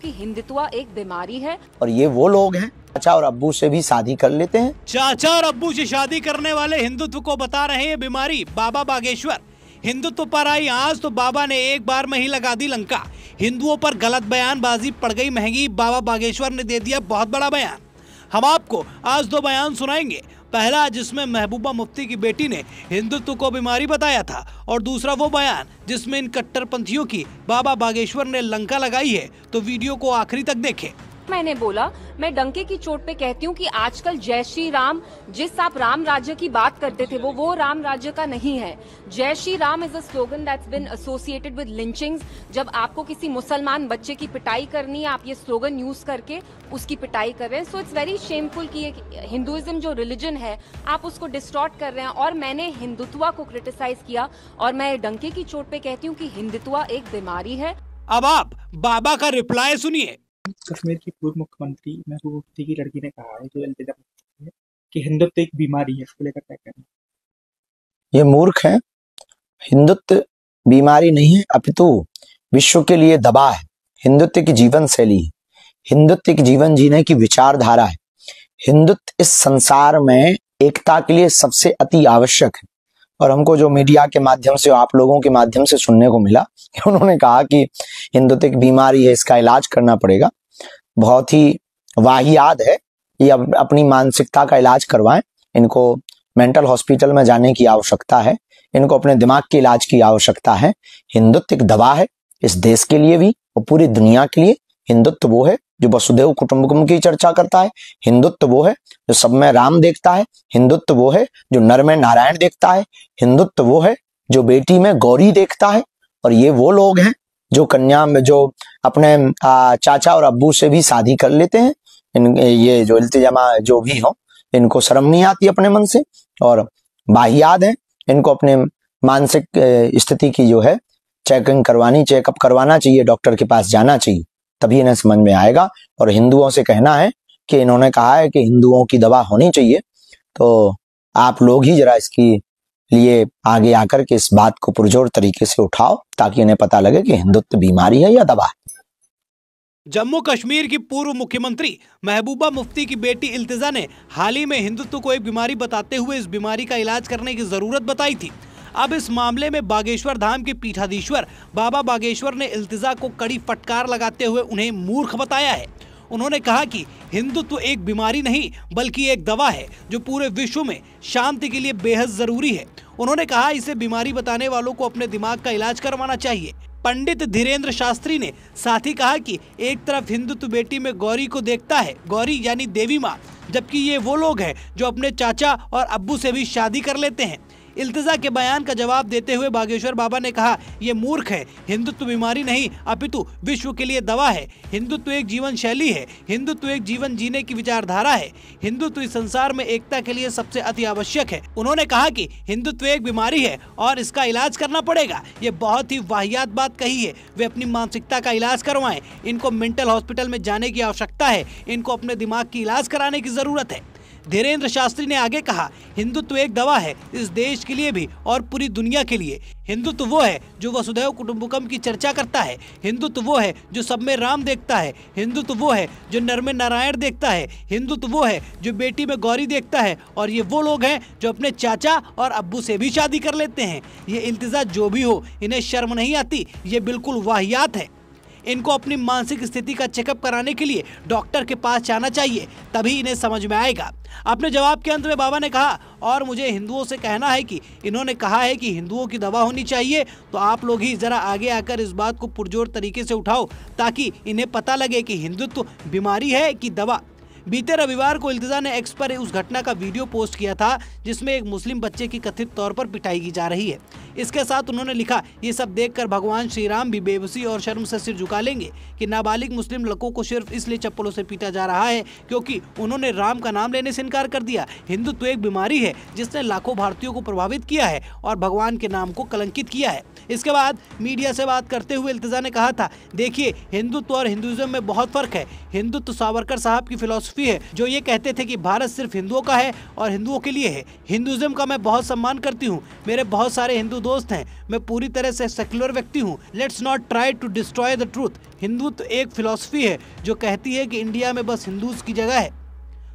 कि हिंदुत्व एक बीमारी है और ये वो लोग हैं चाचा और अब्बू से भी शादी कर लेते हैं। चाचा और अब्बू से शादी करने वाले हिंदुत्व को बता रहे हैं ये बीमारी। बाबा बागेश्वर हिंदुत्व पर आई आज तो बाबा ने एक बार में ही लगा दी लंका। हिंदुओं पर गलत बयानबाजी पड़ गई महंगी। बाबा बागेश्वर ने दे दिया बहुत बड़ा बयान। हम आपको आज दो बयान सुनाएंगे। पहला जिसमें महबूबा मुफ्ती की बेटी ने हिंदुत्व को बीमारी बताया था और दूसरा वो बयान जिसमें इन कट्टरपंथियों की बाबा बागेश्वर ने लंका लगाई है। तो वीडियो को आखिरी तक देखें। मैंने बोला, मैं डंके की चोट पे कहती हूँ कि आजकल जय श्री राम, जिस आप राम राज्य की बात करते थे वो राम राज्य का नहीं है। Jai Shri Ram is a slogan that's been associated with lynchings. जब आपको किसी मुसलमान बच्चे की पिटाई करनी है, आप ये स्लोगन यूज करके उसकी पिटाई कर रहे हैं। सो इट्स वेरी शेमफुल कि हिंदुइज्म जो रिलीजन है आप उसको डिस्टॉर्ट कर रहे हैं। और मैंने हिंदुत्व को क्रिटिसाइज किया और मैं डंके की चोट पे कहती हूँ कि हिंदुत्व एक बीमारी है। अब आप बाबा का रिप्लाई सुनिए। कश्मीर की पूर्व मुख्यमंत्री महबूबा मुफ्ती की लड़की ने कहा है जो इल्तिजा है कि हिंदुत्व एक बीमारी है। इसको लेकर क्या कहना? ये मूर्ख है। हिंदुत्व बीमारी नहीं है अपितु विश्व के लिए दवा है। हिंदुत्व की जीवन शैली है। हिंदुत्व की जीवन जीने की विचारधारा है। हिंदुत्व इस संसार में एकता के लिए सबसे अति आवश्यक है। और हमको जो मीडिया के माध्यम से आप लोगों के माध्यम से सुनने को मिला कि उन्होंने कहा कि हिंदुत्व एक बीमारी है, इसका इलाज करना पड़ेगा, बहुत ही वाहियात है। ये अपनी मानसिकता का इलाज करवाएं। इनको मेंटल हॉस्पिटल में जाने की आवश्यकता है। इनको अपने दिमाग के इलाज की आवश्यकता है। हिंदुत्व एक दवा है इस देश के लिए भी और पूरी दुनिया के लिए। हिंदुत्व वो है जो वसुधैव कुटुंबकम की चर्चा करता है। हिंदुत्व वो है जो सब में राम देखता है। हिंदुत्व वो है जो नर में नारायण देखता है। हिंदुत्व वो है जो बेटी में गौरी देखता है। और ये वो लोग हैं जो कन्या में जो अपने चाचा और अब्बू से भी शादी कर लेते हैं। ये जो इल्तिजामा जो भी हो, इनको शर्म नहीं आती अपने मन से और वाहियात है। इनको अपने मानसिक स्थिति की जो है चेकअप करवाना चाहिए, डॉक्टर के पास जाना चाहिए, तभी इन्हें समझ में आएगा। और हिंदुओं से कहना है कि इन्होंने कहा है कि हिंदुओं की दवा होनी चाहिए, तो आप लोग ही जरा इसकी लिए आगे आकर के इस बात को पुरजोर तरीके से उठाओ ताकि इन्हें पता लगे कि हिंदुत्व बीमारी है या दवा है। जम्मू कश्मीर की पूर्व मुख्यमंत्री महबूबा मुफ्ती की बेटी इल्तिजा ने हाल ही में हिंदुत्व को एक बीमारी बताते हुए इस बीमारी का इलाज करने की जरूरत बताई थी। अब इस मामले में बागेश्वर धाम के पीठाधीश्वर बाबा बागेश्वर ने इल्तिजा को कड़ी फटकार लगाते हुए उन्हें मूर्ख बताया है। उन्होंने कहा कि हिंदुत्व एक बीमारी नहीं बल्कि एक दवा है जो पूरे विश्व में शांति के लिए बेहद जरूरी है। उन्होंने कहा इसे बीमारी बताने वालों को अपने दिमाग का इलाज करवाना चाहिए। पंडित धीरेन्द्र शास्त्री ने साथ ही कहा कि एक तरफ हिंदुत्व बेटी में गौरी को देखता है, गौरी यानी देवी माँ, जबकि ये वो लोग हैं जो अपने चाचा और अब्बू से भी शादी कर लेते हैं। इल्तिजा के बयान का जवाब देते हुए बागेश्वर बाबा ने कहा ये मूर्ख है। हिंदुत्व बीमारी नहीं अपितु विश्व के लिए दवा है। हिंदुत्व एक जीवन शैली है। हिंदुत्व एक जीवन जीने की विचारधारा है। हिंदुत्व इस संसार में एकता के लिए सबसे अति आवश्यक है। उन्होंने कहा कि हिंदुत्व एक बीमारी है और इसका इलाज करना पड़ेगा। ये बहुत ही वाहियात बात कही है। वे अपनी मानसिकता का इलाज करवाएं। इनको मेंटल हॉस्पिटल में जाने की आवश्यकता है। इनको अपने दिमाग की इलाज कराने की जरूरत है। धीरेन्द्र शास्त्री ने आगे कहा हिंदुत्व एक दवा है इस देश के लिए भी और पूरी दुनिया के लिए। हिंदुत्व वो है जो वसुधैव कुटुंबकम की चर्चा करता है। हिंदुत्व वो है जो सब में राम देखता है। हिंदुत्व वो है जो नर में नारायण देखता है। हिंदुत्व वो है जो बेटी में गौरी देखता है। और ये वो लोग हैं जो अपने चाचा और अब्बू से भी शादी कर लेते हैं। ये इल्तिजा जो भी हो, इन्हें शर्म नहीं आती। ये बिल्कुल वाहियात है। इनको अपनी मानसिक स्थिति का चेकअप कराने के लिए डॉक्टर के पास जाना चाहिए, तभी इन्हें समझ में आएगा। अपने जवाब के अंत में बाबा ने कहा और मुझे हिंदुओं से कहना है कि इन्होंने कहा है कि हिंदुओं की दवा होनी चाहिए, तो आप लोग ही जरा आगे आकर इस बात को पुरजोर तरीके से उठाओ ताकि इन्हें पता लगे कि हिंदुत्व बीमारी है कि दवा। बीते रविवार को इल्तिजा ने एक्स पर उस घटना का वीडियो पोस्ट किया था जिसमें एक मुस्लिम बच्चे की कथित तौर पर पिटाई की जा रही है। इसके साथ उन्होंने लिखा ये सब देखकर भगवान श्री राम भी बेबसी और शर्म से सिर झुका लेंगे कि नाबालिग मुस्लिम लड़कों को सिर्फ इसलिए चप्पलों से पीटा जा रहा है क्योंकि उन्होंने राम का नाम लेने से इनकार कर दिया। हिंदुत्व एक बीमारी है जिसने लाखों भारतीयों को प्रभावित किया है और भगवान के नाम को कलंकित किया है। इसके बाद मीडिया से बात करते हुए इल्तिजा ने कहा था देखिए हिंदुत्व और हिंदुइज्म में बहुत फर्क है। हिंदुत्व सावरकर साहब की फिलॉसफी फिलॉसफी है जो ये कहते थे कि भारत सिर्फ हिंदुओं का है और हिंदुओं के लिए है। हिंदुइज्म का मैं बहुत सम्मान करती हूँ, मेरे बहुत सारे हिंदू दोस्त हैं, मैं पूरी तरह से सेक्युलर व्यक्ति हूँ। Let's not try to destroy the truth. Hindutva एक फिलॉसफी है जो कहती है कि इंडिया में बस हिंदूज की जगह है,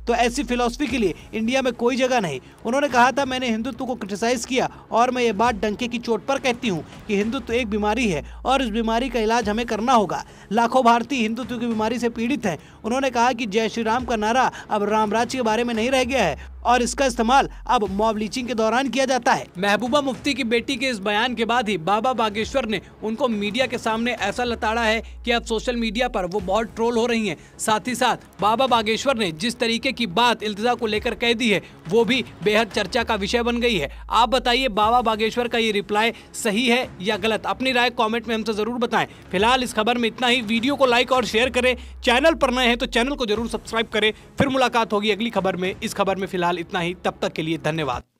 तो ऐसी फिलॉसफी के लिए इंडिया में कोई जगह नहीं। उन्होंने कहा था, मैंने हिंदुत्व को क्रिटिसाइज किया और मैं ये बात डंके की चोट पर कहती हूँ कि हिंदुत्व एक बीमारी है और इस बीमारी का इलाज हमें करना होगा। लाखों भारतीय हिंदुत्व की बीमारी से पीड़ित हैं। उन्होंने कहा कि जय श्री राम का नारा अब राम राज्य के बारे में नहीं रह गया है और इसका इस्तेमाल अब मॉब लीचिंग के दौरान किया जाता है। महबूबा मुफ्ती की बेटी के इस बयान के बाद ही बाबा बागेश्वर ने उनको मीडिया के सामने ऐसा लताड़ा है कि अब सोशल मीडिया पर वो बहुत ट्रोल हो रही हैं। साथ ही साथ बाबा बागेश्वर ने जिस तरीके की बात इल्तिजा को लेकर कह दी है वो भी बेहद चर्चा का विषय बन गई है। आप बताइए, बाबा बागेश्वर का ये रिप्लाई सही है या गलत? अपनी राय कमेंट में हमसे जरूर बताएं। फिलहाल इस खबर में इतना ही। वीडियो को लाइक और शेयर करें, चैनल पर नए हैं तो चैनल को जरूर सब्सक्राइब करें। फिर मुलाकात होगी अगली खबर में। इस खबर में फिलहाल इतना ही। तब तक के लिए धन्यवाद।